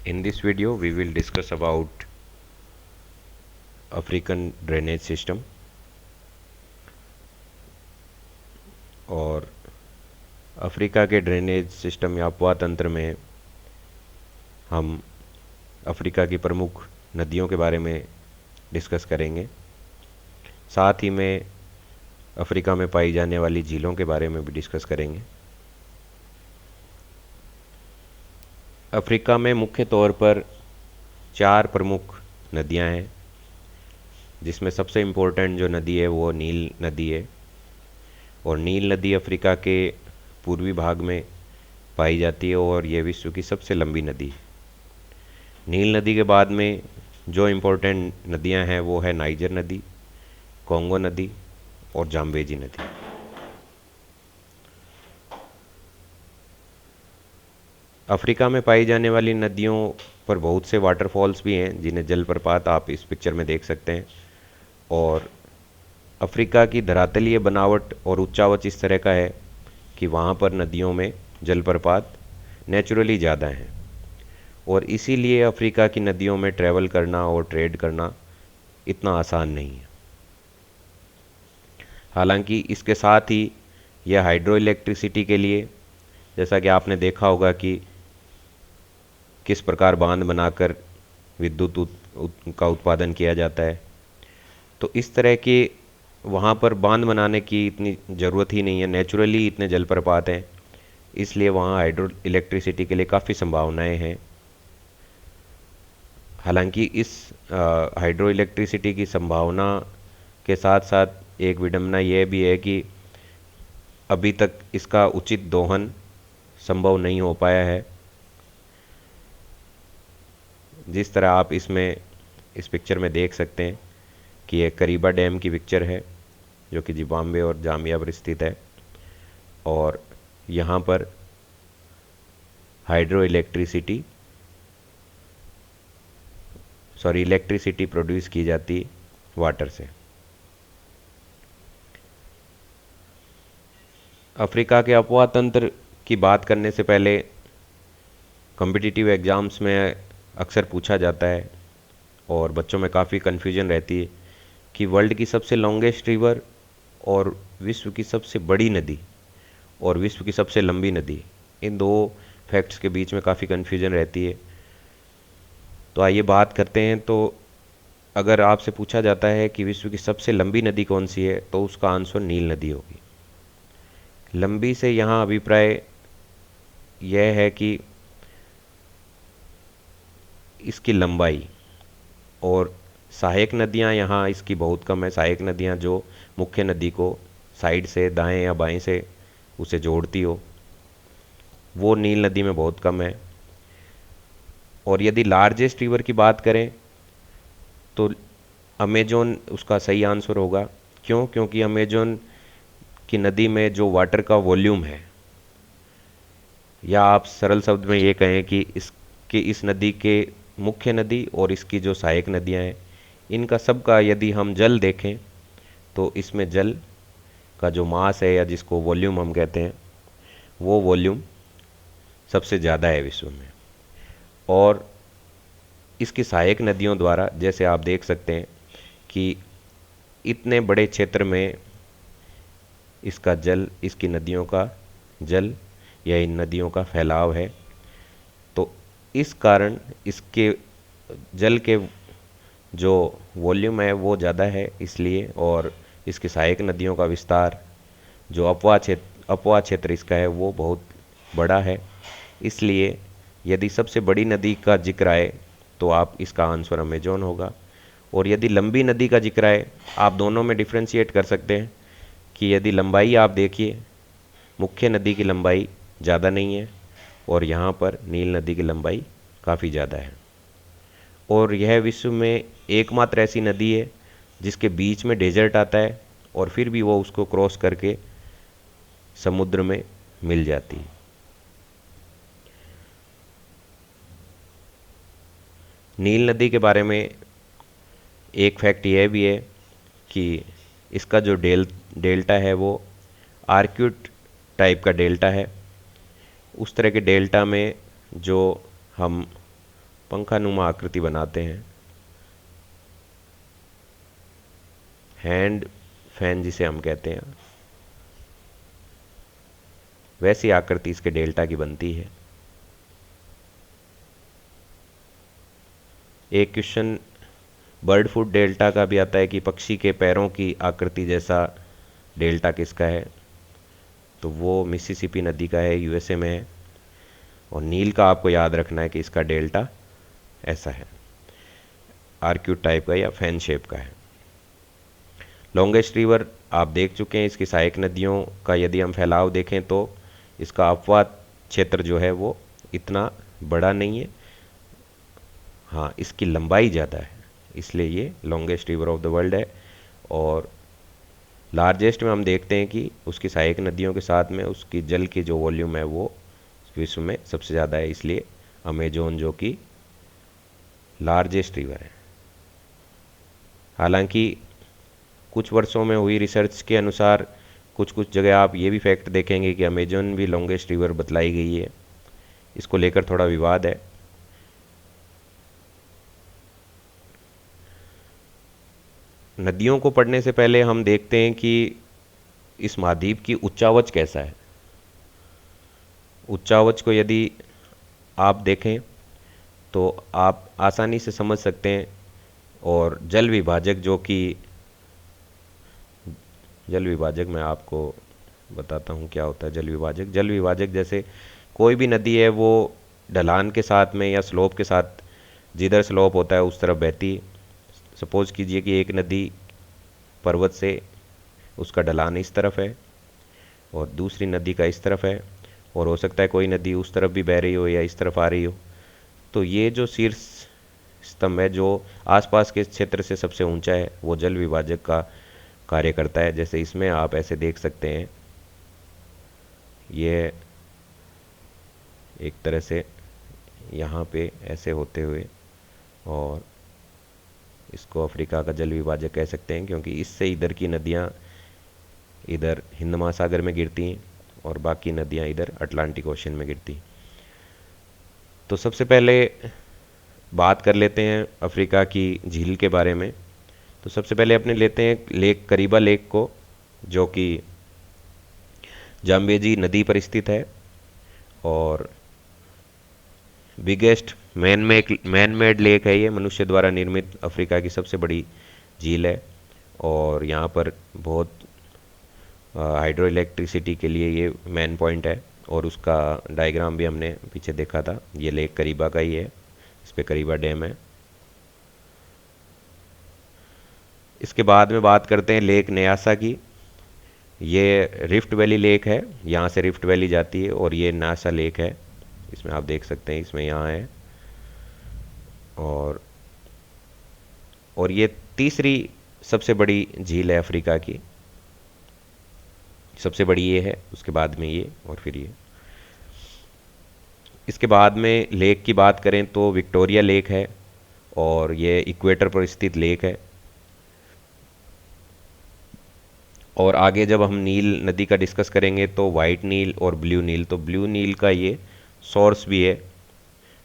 In this video, we will discuss about African drainage system और Africa के drainage system या अपवाह तंत्र में हम अफ्रीका की प्रमुख नदियों के बारे में डिस्कस करेंगे। साथ ही में अफ्रीका में पाई जाने वाली झीलों के बारे में भी डिस्कस करेंगे। अफ्रीका में मुख्य तौर पर 4 प्रमुख नदियां हैं, जिसमें सबसे इम्पोर्टेंट जो नदी है वो नील नदी है। और नील नदी अफ्रीका के पूर्वी भाग में पाई जाती है और ये विश्व की सबसे लंबी नदी है। नील नदी के बाद में जो इम्पोर्टेंट नदियां हैं वो है नाइजर नदी, कॉन्गो नदी और जाम्बेजी नदी। अफ्रीका में पाई जाने वाली नदियों पर बहुत से वाटरफॉल्स भी हैं, जिन्हें जलप्रपात आप इस पिक्चर में देख सकते हैं। और अफ्रीका की धरातलीय बनावट और उच्चावच इस तरह का है कि वहाँ पर नदियों में जलप्रपात नेचुरली ज़्यादा हैं और इसीलिए अफ्रीका की नदियों में ट्रैवल करना और ट्रेड करना इतना आसान नहीं है। हालांकि इसके साथ ही यह हाइड्रो इलेक्ट्रिसिटी के लिए, जैसा कि आपने देखा होगा कि किस प्रकार बांध बनाकर विद्युत का उत्पादन किया जाता है, तो इस तरह के वहाँ पर बांध बनाने की इतनी ज़रूरत ही नहीं है। नेचुरली इतने जलप्रपात हैं, इसलिए वहाँ हाइड्रो इलेक्ट्रिसिटी के लिए काफ़ी संभावनाएं हैं। हालांकि इस हाइड्रो इलेक्ट्रिसिटी की संभावना के साथ साथ एक विडंबना यह भी है कि अभी तक इसका उचित दोहन संभव नहीं हो पाया है। जिस तरह आप इसमें इस पिक्चर में देख सकते हैं कि यह करीबा डैम की पिक्चर है, जो कि जिम्बाब्वे और जाम्बिया पर स्थित है। और यहाँ पर हाइड्रो इलेक्ट्रिसिटी इलेक्ट्रिसिटी प्रोड्यूस की जाती है वाटर से। अफ्रीका के अपवाह तंत्र की बात करने से पहले कॉम्पिटिटिव एग्ज़ाम्स में अक्सर पूछा जाता है और बच्चों में काफ़ी कन्फ्यूजन रहती है कि वर्ल्ड की सबसे लॉन्गेस्ट रिवर और विश्व की सबसे बड़ी नदी और विश्व की सबसे लंबी नदी, इन दो फैक्ट्स के बीच में काफ़ी कन्फ्यूजन रहती है। तो आइए बात करते हैं। तो अगर आपसे पूछा जाता है कि विश्व की सबसे लंबी नदी कौन सी है, तो उसका आंसर नील नदी होगी। लंबी से यहाँ अभिप्राय यह है कि इसकी लंबाई, और सहायक नदियाँ यहाँ इसकी बहुत कम है। सहायक नदियाँ जो मुख्य नदी को साइड से दाएं या बाएं से उसे जोड़ती हो, वो नील नदी में बहुत कम है। और यदि लार्जेस्ट रिवर की बात करें तो अमेजोन उसका सही आंसर होगा। क्यों? क्योंकि अमेजोन की नदी में जो वाटर का वॉल्यूम है, या आप सरल शब्द में ये कहें कि इस नदी के मुख्य नदी और इसकी जो सहायक नदियां हैं, इनका सबका यदि हम जल देखें तो इसमें जल का जो मास है या जिसको वॉल्यूम हम कहते हैं, वो वॉल्यूम सबसे ज़्यादा है विश्व में। और इसकी सहायक नदियों द्वारा, जैसे आप देख सकते हैं कि इतने बड़े क्षेत्र में इसका जल, इसकी नदियों का जल या इन नदियों का फैलाव है, तो इस कारण इसके जल के जो वॉल्यूम है वो ज़्यादा है इसलिए। और इसकी सहायक नदियों का विस्तार, जो अपवाह क्षेत्र इसका है, वो बहुत बड़ा है। इसलिए यदि सबसे बड़ी नदी का जिक्र आए तो आप इसका आंसर अमेजोन होगा। और यदि लंबी नदी का जिक्र आए, आप दोनों में डिफ्रेंशिएट कर सकते हैं कि यदि लंबाई आप देखिए, मुख्य नदी की लंबाई ज़्यादा नहीं है और यहाँ पर नील नदी की लंबाई काफ़ी ज़्यादा है। और यह विश्व में एकमात्र ऐसी नदी है जिसके बीच में डेजर्ट आता है और फिर भी वो उसको क्रॉस करके समुद्र में मिल जाती है। नील नदी के बारे में एक फैक्ट यह भी है कि इसका जो डेल्टा है वो आर्क्यूट टाइप का डेल्टा है। उस तरह के डेल्टा में जो हम पंखा नुमा आकृति बनाते हैं। हैंड फैन जिसे हम कहते हैं, वैसी आकृति इसके डेल्टा की बनती है। एक क्वेश्चन बर्ड फुट डेल्टा का भी आता है कि पक्षी के पैरों की आकृति जैसा डेल्टा किसका है, तो वो मिसिसिपी नदी का है, यूएसए में है। और नील का आपको याद रखना है कि इसका डेल्टा ऐसा है, आर्क्यूट टाइप का या फैन शेप का है। लॉन्गेस्ट रिवर आप देख चुके हैं, इसकी सहायक नदियों का यदि हम फैलाव देखें तो इसका अपवाद क्षेत्र जो है वो इतना बड़ा नहीं है, हाँ इसकी लंबाई ज़्यादा है, इसलिए ये longest river of the world है। और लार्जेस्ट में हम देखते हैं कि उसकी सहायक नदियों के साथ में उसकी जल की जो वॉल्यूम है वो विश्व में सबसे ज़्यादा है, इसलिए अमेजोन जो कि लार्जेस्ट रिवर है। हालांकि कुछ वर्षों में हुई रिसर्च के अनुसार कुछ कुछ जगह आप ये भी फैक्ट देखेंगे कि अमेजोन भी लॉन्गेस्ट रिवर बतलाई गई है। इसको लेकर थोड़ा विवाद है। नदियों को पढ़ने से पहले हम देखते हैं कि इस महाद्वीप की उच्चावच कैसा है। उच्चावच को यदि आप देखें तो आप आसानी से समझ सकते हैं। और जल विभाजक जो कि जल विभाजक मैं आपको बताता हूँ क्या होता है जल विभाजक। जल विभाजक जैसे कोई भी नदी है वो ढलान के साथ में या स्लोप के साथ, जिधर स्लोप होता है उस तरफ बहती है। सपोज कीजिए कि एक नदी पर्वत से उसका ढलान इस तरफ है और दूसरी नदी का इस तरफ है, और हो सकता है कोई नदी उस तरफ भी बह रही हो या इस तरफ आ रही हो। तो ये जो शीर्ष स्तंभ है जो आसपास के क्षेत्र से सबसे ऊंचा है वो जल विभाजक का कार्य करता है। जैसे इसमें आप ऐसे देख सकते हैं, ये एक तरह से यहाँ पे ऐसे होते हुए, और इसको अफ्रीका का जल विभाजक कह सकते हैं क्योंकि इससे इधर की नदियाँ इधर हिंद महासागर में गिरती हैं और बाकी नदियाँ इधर अटलांटिक ओशन में गिरती हैं। तो सबसे पहले बात कर लेते हैं अफ्रीका की झील के बारे में। तो सबसे पहले अपने लेते हैं लेक करीबा लेक को, जो कि जाम्बेजी नदी पर स्थित है और बिगेस्ट मैन मेड लेक है। ये मनुष्य द्वारा निर्मित अफ्रीका की सबसे बड़ी झील है और यहाँ पर बहुत हाइड्रो इलेक्ट्रिसिटी के लिए ये मेन पॉइंट है। और उसका डायग्राम भी हमने पीछे देखा था, ये लेक करीबा का ही है, इस पे करीबा डैम है। इसके बाद में बात करते हैं लेक न्यासा की। ये रिफ्ट वैली लेक है, यहाँ से रिफ्ट वैली जाती है, और ये न्यासा लेक है, इसमें आप देख सकते हैं, इसमें यहाँ है। और ये तीसरी सबसे बड़ी झील है अफ्रीका की, सबसे बड़ी ये है, उसके बाद में ये, और फिर ये। इसके बाद में लेक की बात करें तो विक्टोरिया लेक है और ये इक्वेटर पर स्थित लेक है। और आगे जब हम नील नदी का डिस्कस करेंगे तो वाइट नील और ब्लू नील, तो ब्लू नील का ये सोर्स भी है,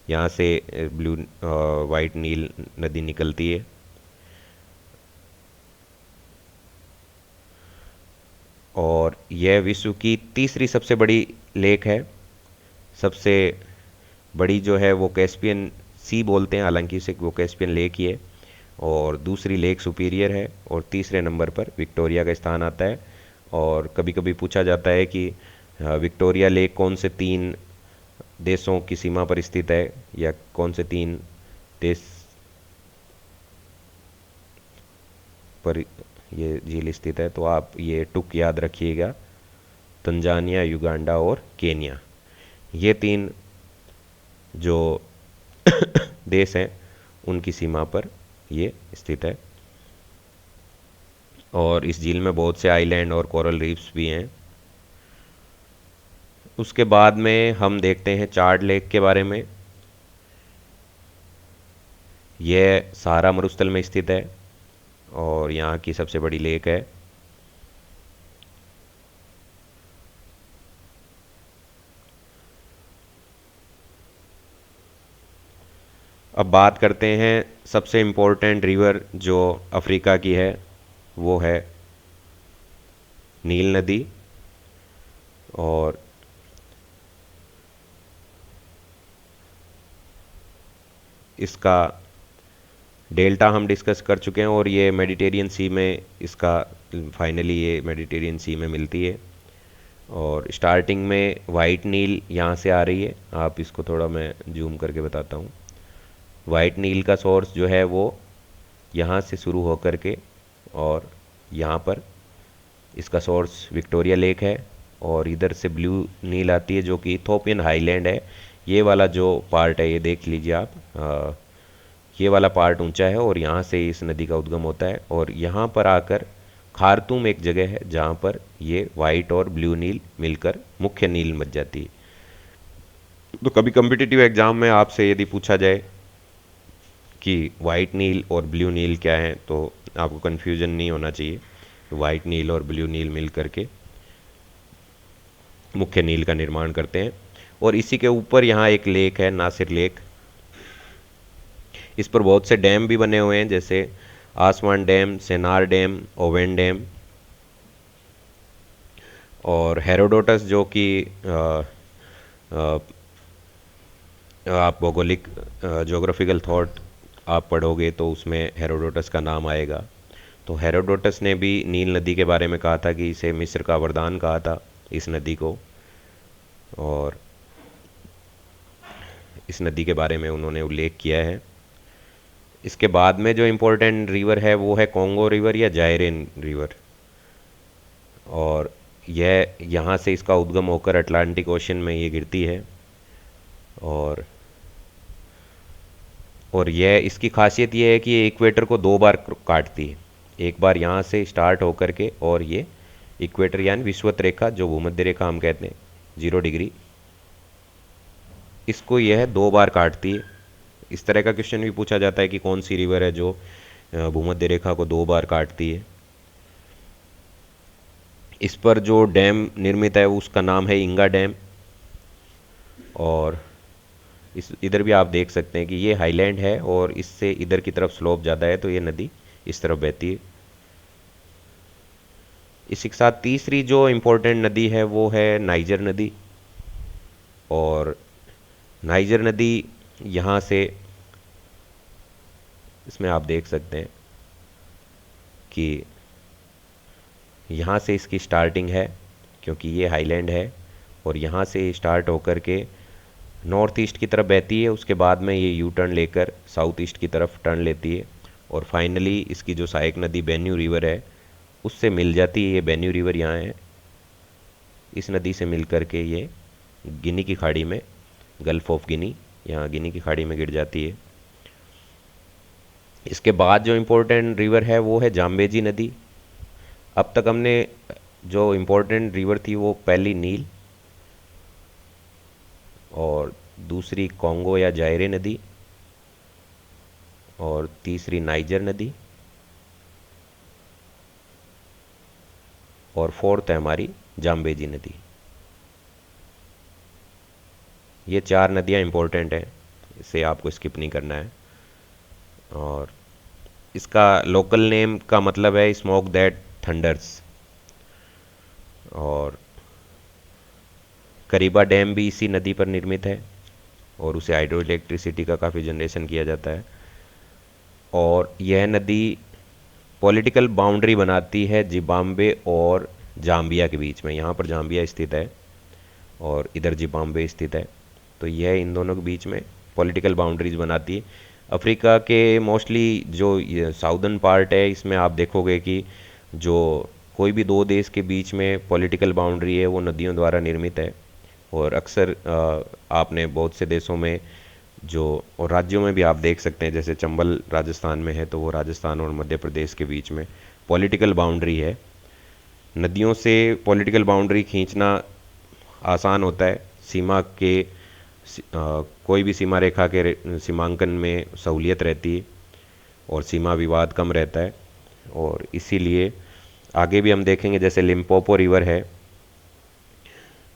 यहाँ से ब्लू वाइट नील नदी निकलती है। और यह विश्व की तीसरी सबसे बड़ी लेक है। सबसे बड़ी जो है वो कैस्पियन सी बोलते हैं, हालांकि इसे वो कैस्पियन लेक ही है। और दूसरी लेक सुपीरियर है और तीसरे नंबर पर विक्टोरिया का स्थान आता है। और कभी कभी पूछा जाता है कि विक्टोरिया लेक कौन से 3 देशों की सीमा पर स्थित है, या कौन से 3 देश पर ये झील स्थित है। तो आप ये टुक याद रखिएगा, तंजानिया, युगांडा और केन्या, ये 3 जो देश हैं उनकी सीमा पर ये स्थित है। और इस झील में बहुत से आइलैंड और कोरल रीफ्स भी हैं। उसके बाद में हम देखते हैं चार्ड लेक के बारे में। यह सहारा मरुस्थल में स्थित है और यहाँ की सबसे बड़ी लेक है। अब बात करते हैं सबसे इम्पोर्टेंट रिवर जो अफ्रीका की है, वो है नील नदी। और इसका डेल्टा हम डिस्कस कर चुके हैं, और ये मेडिटेरियन सी में इसका फाइनली ये मेडिटेरियन सी में मिलती है। और स्टार्टिंग में वाइट नील यहाँ से आ रही है, आप इसको थोड़ा मैं जूम करके बताता हूँ। वाइट नील का सोर्स जो है वो यहाँ से शुरू होकर के, और यहाँ पर इसका सोर्स विक्टोरिया लेक है। और इधर से ब्लू नील आती है जो कि इथोपियन हाईलैंड है। ये वाला जो पार्ट है ये देख लीजिए आप, ये वाला पार्ट ऊंचा है, और यहाँ से इस नदी का उद्गम होता है। और यहाँ पर आकर खार्तूम एक जगह है जहाँ पर ये वाइट और ब्लू नील मिलकर मुख्य नील बन जाती है। तो कभी कम्पिटिटिव एग्जाम में आपसे यदि पूछा जाए कि वाइट नील और ब्लू नील क्या है, तो आपको कन्फ्यूजन नहीं होना चाहिए। वाइट नील और ब्लू नील मिल करके मुख्य नील का निर्माण करते हैं। और इसी के ऊपर यहाँ एक लेक है, नासिर लेक। इस पर बहुत से डैम भी बने हुए हैं, जैसे आसमान डैम, सेनार डैम, ओवेन डैम। और हेरोडोटस जो कि आप भौगोलिक ज्योग्राफिकल थॉट आप पढ़ोगे तो उसमें हेरोडोटस का नाम आएगा। तो हेरोडोटस ने भी नील नदी के बारे में कहा था कि इसे मिस्र का वरदान कहा था, इस नदी को। और इस नदी के बारे में उन्होंने उल्लेख किया है। इसके बाद में जो इम्पोर्टेंट रिवर है वो है कॉन्गो रिवर या जायरेन रिवर। और यह यहाँ से इसका उद्गम होकर अटलांटिक ओशन में ये गिरती है। और यह इसकी खासियत यह है कि ये इक्वेटर को दो बार काटती है। एक बार यहाँ से स्टार्ट होकर के, और ये इक्वेटर यानी विषुवत रेखा जो भूमध्य रेखा हम कहते हैं 0 डिग्री, इसको यह दो बार काटती है। इस तरह का क्वेश्चन भी पूछा जाता है कि कौन सी रिवर है जो भूमध्य रेखा को दो बार काटती है। इस पर जो डैम निर्मित है उसका नाम है इंगा डैम। और इस इधर भी आप देख सकते हैं कि ये हाईलैंड है, और इससे इधर की तरफ स्लोप ज़्यादा है, तो ये नदी इस तरफ बहती है। इसी के साथ तीसरी जो इम्पोर्टेंट नदी है वो है नाइजर नदी। और नाइजर नदी यहाँ से, इसमें आप देख सकते हैं कि यहाँ से इसकी स्टार्टिंग है, क्योंकि ये हाईलैंड है। और यहाँ से स्टार्ट होकर के नॉर्थ ईस्ट की तरफ बहती है। उसके बाद में ये यू टर्न लेकर साउथ ईस्ट की तरफ टर्न लेती है। और फाइनली इसकी जो सहायक नदी बेन्यू रिवर है उससे मिल जाती है। ये बेन्यू रिवर यहाँ है, इस नदी से मिल करके ये गिनी की खाड़ी में, गल्फ ऑफ गिनी, यहाँ गिनी की खाड़ी में गिर जाती है। इसके बाद जो इम्पोर्टेंट रिवर है वो है जाम्बेजी नदी। अब तक हमने जो इम्पोर्टेंट रिवर थी वो पहली नील, और दूसरी कॉन्गो या जायरे नदी, और तीसरी नाइजर नदी, और फोर्थ है हमारी जाम्बेजी नदी। ये चार नदियाँ इम्पोर्टेंट हैं, इसे आपको स्किप नहीं करना है। और इसका लोकल नेम का मतलब है स्मोक दैट थंडर्स। और करीबा डैम भी इसी नदी पर निर्मित है, और उसे हाइड्रो इलेक्ट्रिसिटी का काफ़ी जनरेशन किया जाता है। और यह नदी पॉलिटिकल बाउंड्री बनाती है जिम्बाब्वे और जाम्बिया के बीच में। यहाँ पर जाम्बिया स्थित है और इधर जिम्बाब्वे स्थित है, तो यह इन दोनों के बीच में पॉलिटिकल बाउंड्रीज बनाती है। अफ्रीका के मोस्टली जो ये साउदर्न पार्ट है, इसमें आप देखोगे कि जो कोई भी दो देश के बीच में पॉलिटिकल बाउंड्री है वो नदियों द्वारा निर्मित है। और अक्सर आपने बहुत से देशों में जो, और राज्यों में भी आप देख सकते हैं, जैसे चंबल राजस्थान में है तो वो राजस्थान और मध्य प्रदेश के बीच में पॉलिटिकल बाउंड्री है। नदियों से पॉलिटिकल बाउंड्री खींचना आसान होता है। सीमा के कोई भी सीमा रेखा के सीमांकन में सहूलियत रहती है और सीमा विवाद कम रहता है। और इसीलिए आगे भी हम देखेंगे, जैसे लिम्पोपो रिवर है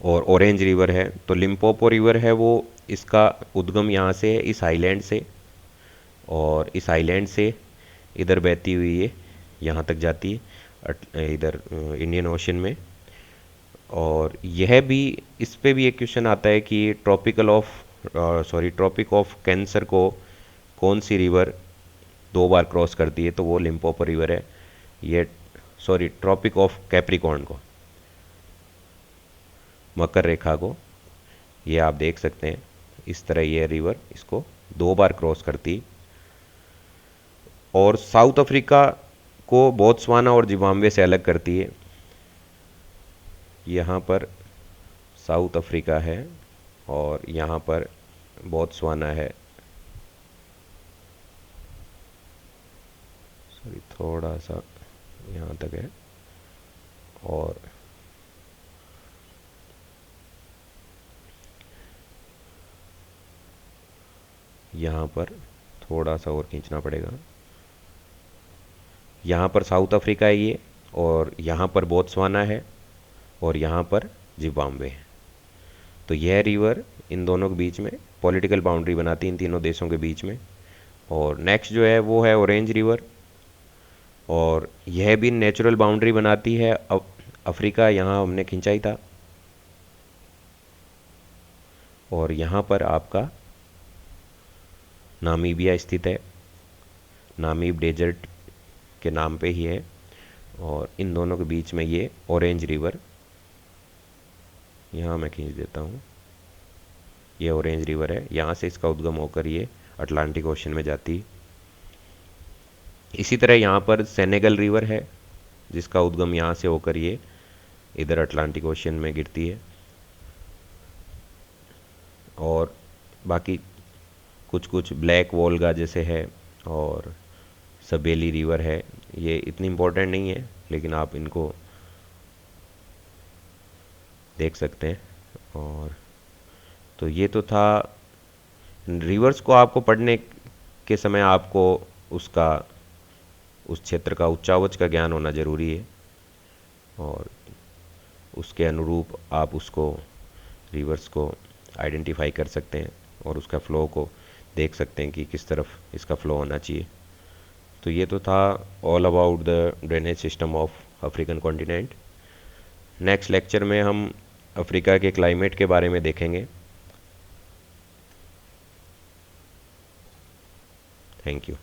और ऑरेंज रिवर है। तो लिम्पोपो रिवर है वो, इसका उद्गम यहाँ से है, इस आइलैंड से। और इस आइलैंड से इधर बहती हुई ये यहाँ तक जाती है, इधर इंडियन ओशन में। और यह भी, इस पे भी एक क्वेश्चन आता है कि ट्रॉपिक ऑफ कैंसर को कौन सी रिवर 2 बार क्रॉस करती है, तो वो लिम्पोपो रिवर है। ये ट्रॉपिक ऑफ कैप्रिकॉर्न को, मकर रेखा को, ये आप देख सकते हैं इस तरह ये रिवर इसको 2 बार क्रॉस करती। और साउथ अफ्रीका को बोत्सवाना और जिम्बाब्वे से अलग करती है। यहाँ पर साउथ अफ्रीका है और यहाँ पर बोत्सवाना है। थोड़ा सा यहाँ तक है और यहाँ पर थोड़ा सा और खींचना पड़ेगा। यहाँ पर साउथ अफ्रीका है ये, और यहाँ पर बोत्सवाना है, और यहाँ पर जिम्बाब्वे है। तो यह रिवर इन दोनों के बीच में पॉलिटिकल बाउंड्री बनाती है, इन तीनों देशों के बीच में। और नेक्स्ट जो है वो है ऑरेंज रिवर, और यह भी नेचुरल बाउंड्री बनाती है। अफ्रीका यहाँ हमने खींचा ही था, और यहाँ पर आपका नामीबिया स्थित है, नामीब डेजर्ट के नाम पे ही है। और इन दोनों के बीच में ये ऑरेंज रिवर, यहाँ मैं खींच देता हूँ, ये ऑरेंज रिवर है। यहाँ से इसका उद्गम होकर ये अटलांटिक ओशन में जाती है। इसी तरह यहाँ पर सेनेगल रिवर है, जिसका उद्गम यहाँ से होकर ये इधर अटलांटिक ओशन में गिरती है। और बाकी कुछ कुछ ब्लैक वोल्गा जैसे है, और सबेली रिवर है। ये इतनी इम्पोर्टेंट नहीं है, लेकिन आप इनको देख सकते हैं। और तो ये तो था, रिवर्स को आपको पढ़ने के समय आपको उसका, उस क्षेत्र का उच्चावच का ज्ञान होना ज़रूरी है, और उसके अनुरूप आप उसको, रिवर्स को आइडेंटिफाई कर सकते हैं और उसका फ़्लो को देख सकते हैं कि किस तरफ इसका फ़्लो होना चाहिए। तो ये तो था all about the drainage system of African continent. Next lecture में हम अफ्रीका के क्लाइमेट के बारे में देखेंगे। Thank you.